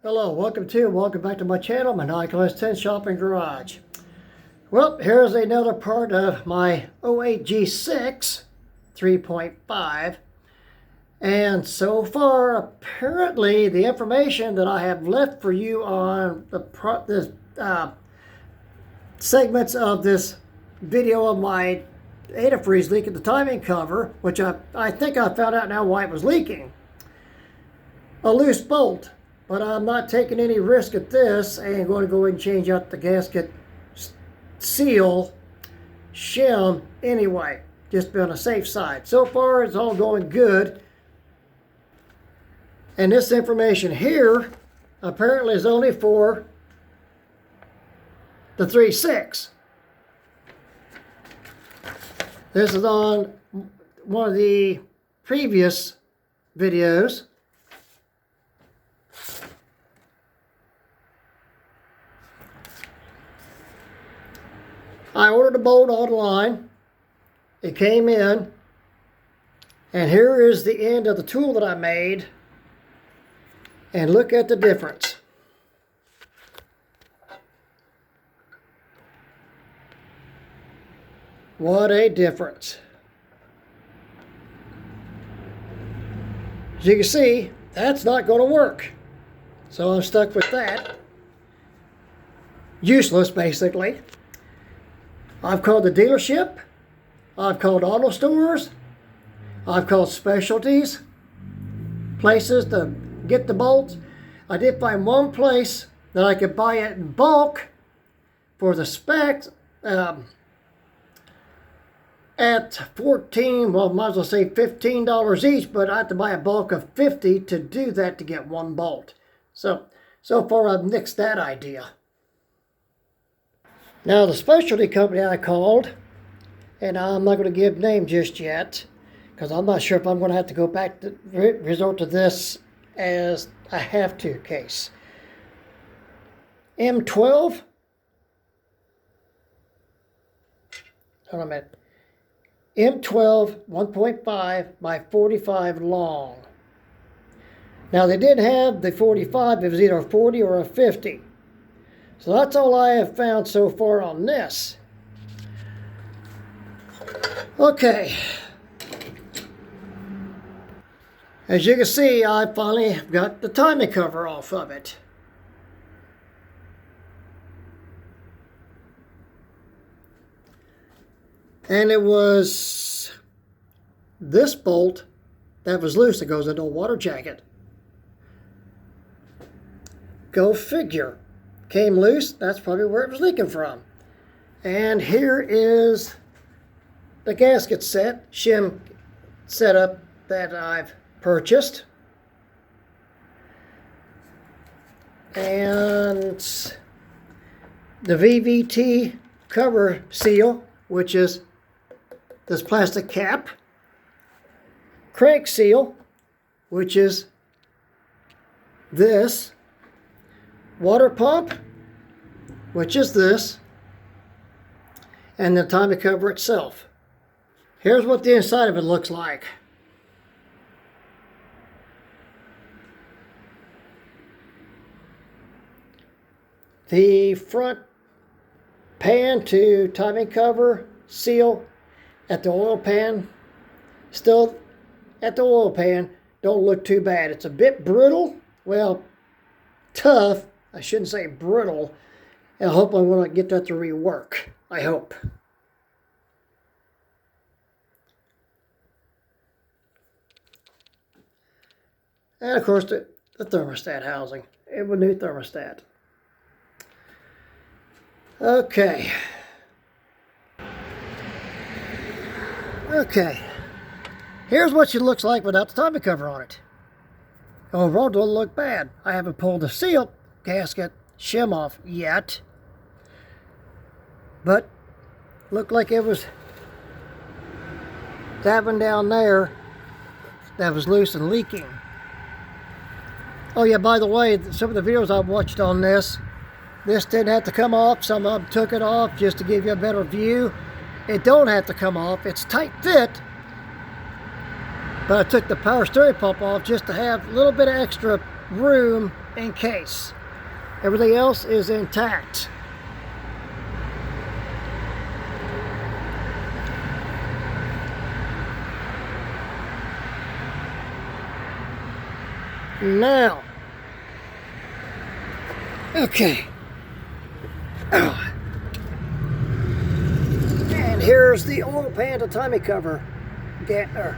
Hello, welcome back to my channel, my s10 shopping garage. Well, here's another part of my 08G6 3.5. And so far, apparently, the information that I have left for you on the segments of this video of my antifreeze leak at the timing cover, which I think I found out now why it was leaking. A loose bolt. But I'm not taking any risk at this and going to go ahead and change out the gasket seal shim anyway. Just be on the safe side. So far, it's all going good. And this information here apparently is only for the 3.6. This is on one of the previous videos. I ordered a bolt online, it came in, and here is the end of the tool that I made, and look at the difference. What a difference. As you can see, that's not going to work. So I'm stuck with that. Useless, basically. I've called the dealership, I've called auto stores, I've called specialties, places to get the bolts. I did find one place that I could buy it in bulk for the specs at $14, well, might as well say $15 each, but I have to buy a bulk of 50 to do that to get one bolt. So far I've nixed that idea. Now, the specialty company I called, and I'm not going to give name just yet, because I'm not sure if I'm going to have to go back to resort to this as a have-to case. M12. Hold on a minute. M12 1.5 by 45 long. Now, they did have the 45. It was either a 40 or a 50. So that's all I have found so far on this. Okay. As you can see, I finally got the timing cover off of it. And it was this bolt that was loose that goes into a water jacket. Go figure. Came loose, that's probably where it was leaking from. And here is the gasket set, shim setup that I've purchased. And the VVT cover seal, which is this plastic cap. Crank seal, which is this. Water pump, which is this, and the timing cover itself. Here's what the inside of it looks like. The front pan to timing cover seal at the oil pan, still at the oil pan, don't look too bad. It's a bit brittle, well, tough. I shouldn't say brittle. I hope I'm going to get that to rework. I hope. And of course the thermostat housing. It was a new thermostat. Okay. Here's what she looks like without the timing cover on it. Overall, doesn't look bad. I haven't pulled the seal gasket shim off yet, but looked like it was dabbing down there that was loose and leaking. Oh yeah, by the way, some of the videos I've watched on this didn't have to come off. Some of them took it off just to give you a better view. It don't have to come off. It's tight fit, but I took the power steering pump off just to have a little bit of extra room in case. Everything else is intact. Now, okay. And here's the oil pan to timing cover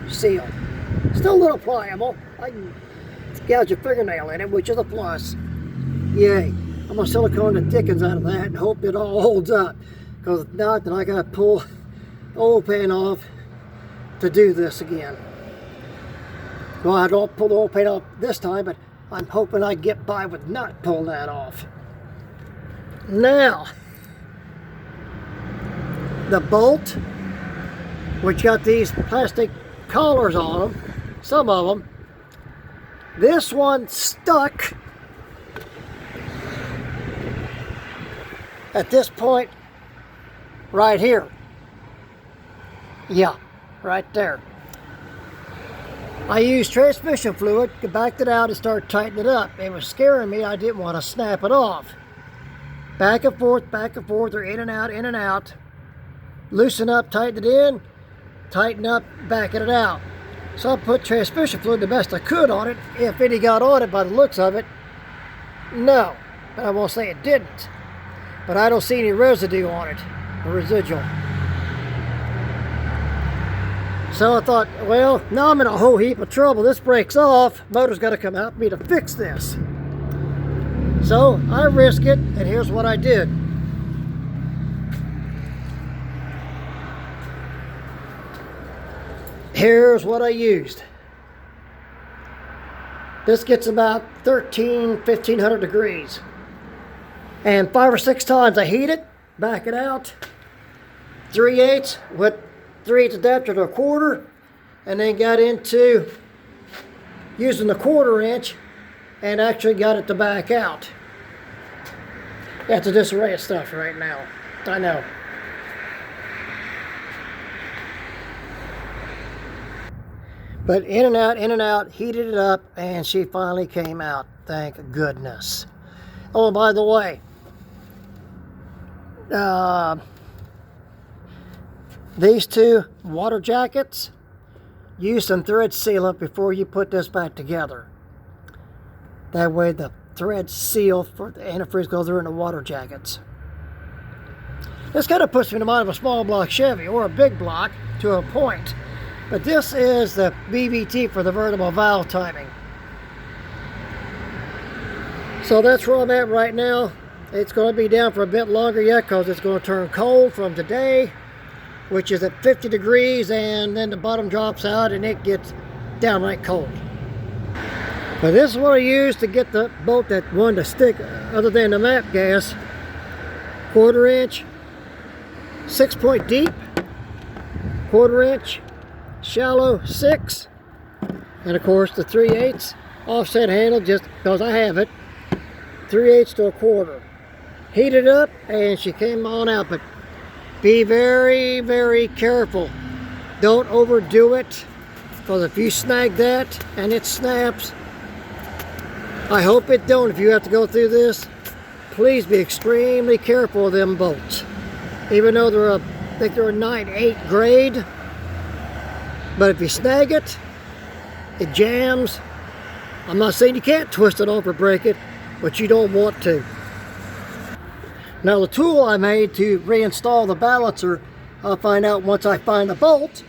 seal. Still a little pliable. I can gouge a fingernail in it, which is a plus. Yay. I'm going to silicone the dickens out of that and hope it all holds up. Because if not, then I got to pull the oil pan off to do this again. Well, I don't pull the oil pan off this time, but I'm hoping I get by with not pulling that off. Now, the bolt, which got these plastic collars on them, some of them, this one stuck at this point right here. Yeah, right there. I used transmission fluid, backed it out and started tightening it up. It was scaring me. I didn't want to snap it off. Back and forth, or in and out. Loosen up, tighten it in, tighten up, backing it out. So I put transmission fluid the best I could on it. If any got on it by the looks of it, no. But I won't say it didn't. But I don't see any residue on it, or residual. So I thought, well, now I'm in a whole heap of trouble. This breaks off. Motor's got to come out for me to fix this. So I risk it, and here's what I did. Here's what I used. This gets about 1500 degrees. And 5 or 6 times I heat it, back it out, 3/8 with 3/8 adapter to a 1/4, and then got into using the 1/4 inch and actually got it to back out. That's a disarray of stuff right now. I know. But in and out, heated it up, and she finally came out. Thank goodness. Oh, by the way, these 2 water jackets, use some thread sealant before you put this back together. That way the thread seal for the antifreeze goes through in the water jackets. This kind of puts me in the mind of a small block Chevy or a big block to a point. But this is the BVT for the vertical valve timing. So that's where I'm at right now. It's going to be down for a bit longer yet because it's going to turn cold from today, which is at 50 degrees, and then the bottom drops out and it gets downright cold. But this is what I used to get the bolt that wanted to stick other than the map gas. 1/4 inch, 6-point deep, 1/4 inch, shallow 6, and of course the 3/8 offset handle, just because I have it, 3/8 to a 1/4. Heated up and she came on out, but be very, very careful. Don't overdo it, because if you snag that and it snaps, I hope it don't. If you have to go through this, please be extremely careful of them bolts. Even though they're I think they're a 9/8 grade, but if you snag it, it jams. I'm not saying you can't twist it off or break it, but you don't want to. Now the tool I made to reinstall the balancer, I'll find out once I find the bolt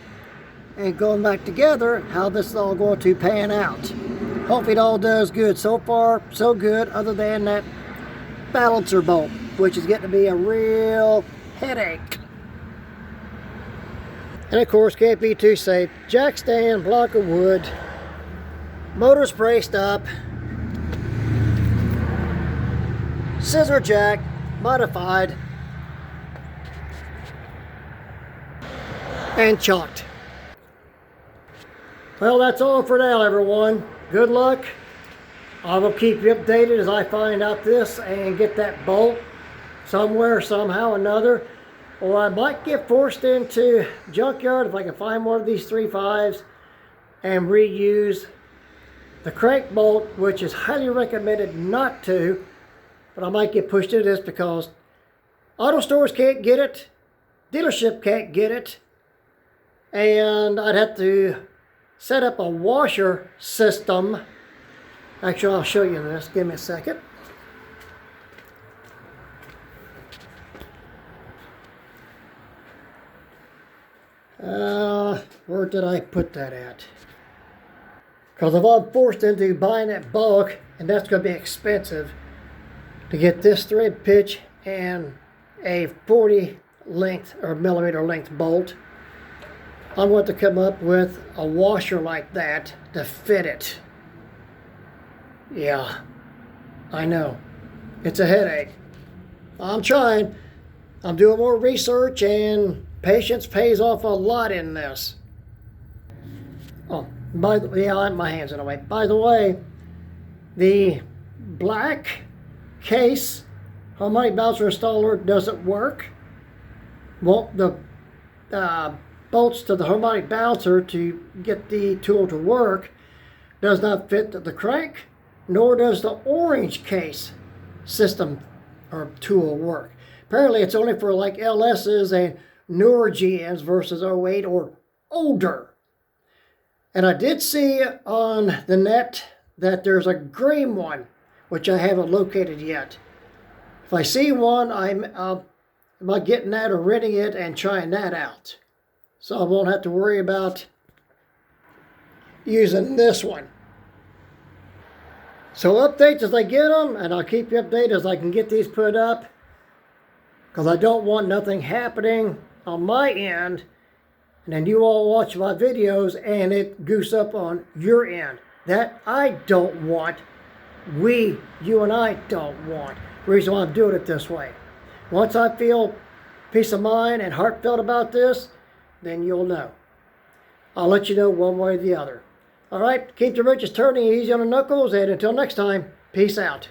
and going back together how this is all going to pan out. Hopefully it all does good. So far, so good, other than that balancer bolt, which is getting to be a real headache. And of course, can't be too safe. Jack stand, block of wood, motor's braced up, scissor jack, modified, and chalked. Well, that's all for now, everyone. Good luck. I will keep you updated as I find out this and get that bolt somewhere, somehow, another. Or I might get forced into junkyard if I can find one of these 3.5s and reuse the crank bolt, which is highly recommended not to, but I might get pushed into this because auto stores can't get it, dealership can't get it, and I'd have to set up a washer system. Actually, I'll show you this. Give me a second. Where did I put that at? Because if I'm forced into buying that bulk, and that's going to be expensive, to get this thread pitch and a 40 length or millimeter length bolt, I'm going to come up with a washer like that to fit it. Yeah, I know. It's a headache. I'm trying. I'm doing more research, and patience pays off a lot in this. Oh, yeah, I have my hands in the way. By the way, the black case harmonic bouncer installer doesn't work. Well, the bolts to the harmonic bouncer to get the tool to work does not fit the crank, nor does the orange case system or tool work. Apparently it's only for like LS's and newer GMs versus '08 or older. And I did see on the net that there's a green one, which I haven't located yet. If I see one, I'm getting that or renting it and trying that out. So I won't have to worry about using this one. So updates as I get them, and I'll keep you updated as I can get these put up, because I don't want nothing happening on my end, and then you all watch my videos and it goose up on your end. That I don't want. You and I don't want. The reason why I'm doing it this way. Once I feel peace of mind and heartfelt about this, then you'll know. I'll let you know one way or the other. All right, keep the wrenches turning, easy on the knuckles, and until next time, peace out.